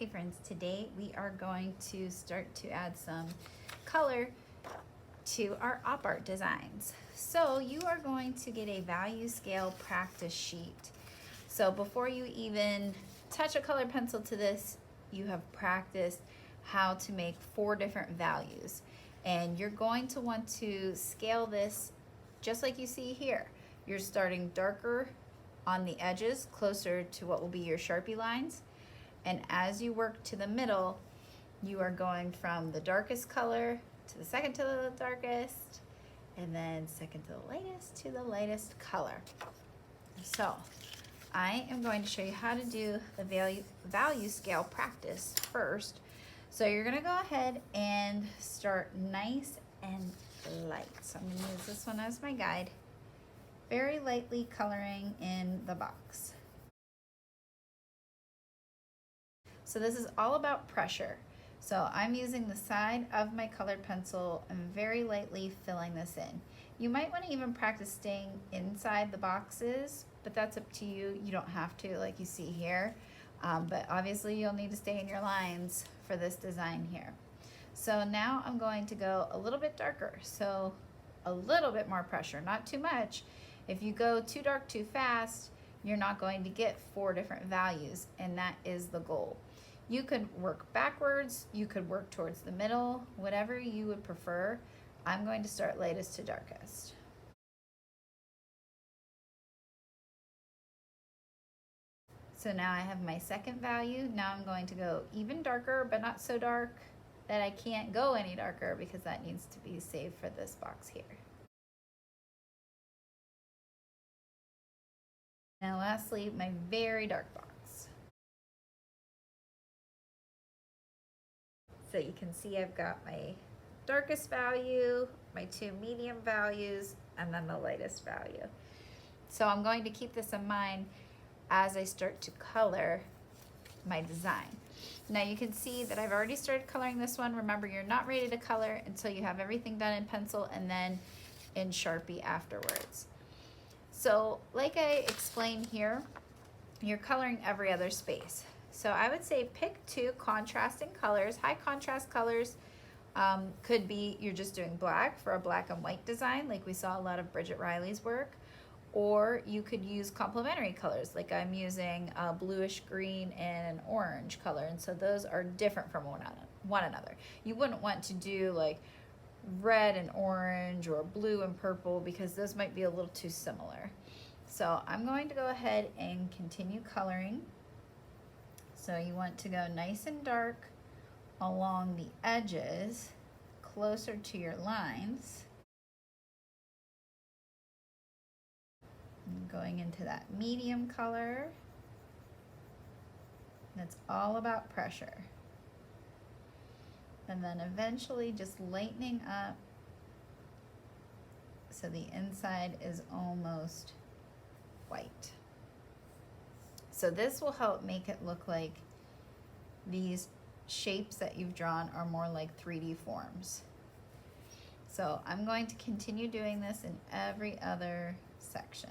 Okay friends, today we are going to start to add some color to our op art designs. So you are going to get a value scale practice sheet. So before you even touch a colored pencil to this, you have practiced how to make 4 different values. And you're going to want to scale this just like you see here. You're starting darker on the edges, closer to what will be your Sharpie lines. And as you work to the middle, you are going from the darkest color to the second to the darkest, and then second to the lightest color. So I am going to show you how to do the value scale practice first. So you're gonna go ahead and start nice and light. So I'm gonna use this one as my guide. Very lightly coloring in the box. So this is all about pressure. So I'm using the side of my colored pencil and very lightly filling this in. You might want to even practice staying inside the boxes, but that's up to you. You don't have to, like you see here. But obviously you'll need to stay in your lines for this design here. So now I'm going to go a little bit darker. So a little bit more pressure, not too much. If you go too dark too fast, you're not going to get 4 different values, and that is the goal. You could work backwards, you could work towards the middle, whatever you would prefer. I'm going to start lightest to darkest. So now I have my second value. Now I'm going to go even darker, but not so dark that I can't go any darker because that needs to be saved for this box here. Now lastly, my very dark box. So you can see I've got my darkest value, my 2 medium values, and then the lightest value. So I'm going to keep this in mind as I start to color my design. Now you can see that I've already started coloring this one. Remember, you're not ready to color until you have everything done in pencil and then in Sharpie afterwards. So like I explained here, you're coloring every other space. So I would say pick 2 contrasting colors. High contrast colors could be you're just doing black for a black and white design, like we saw a lot of Bridget Riley's work. Or you could use complementary colors, like I'm using a bluish green and an orange color. And so those are different from one another. You wouldn't want to do like red and orange or blue and purple because those might be a little too similar. So I'm going to go ahead and continue coloring. So you want to go nice and dark along the edges, closer to your lines. And going into that medium color. That's all about pressure. And then eventually just lightening up so the inside is almost white. So this will help make it look like these shapes that you've drawn are more like 3D forms. So I'm going to continue doing this in every other section.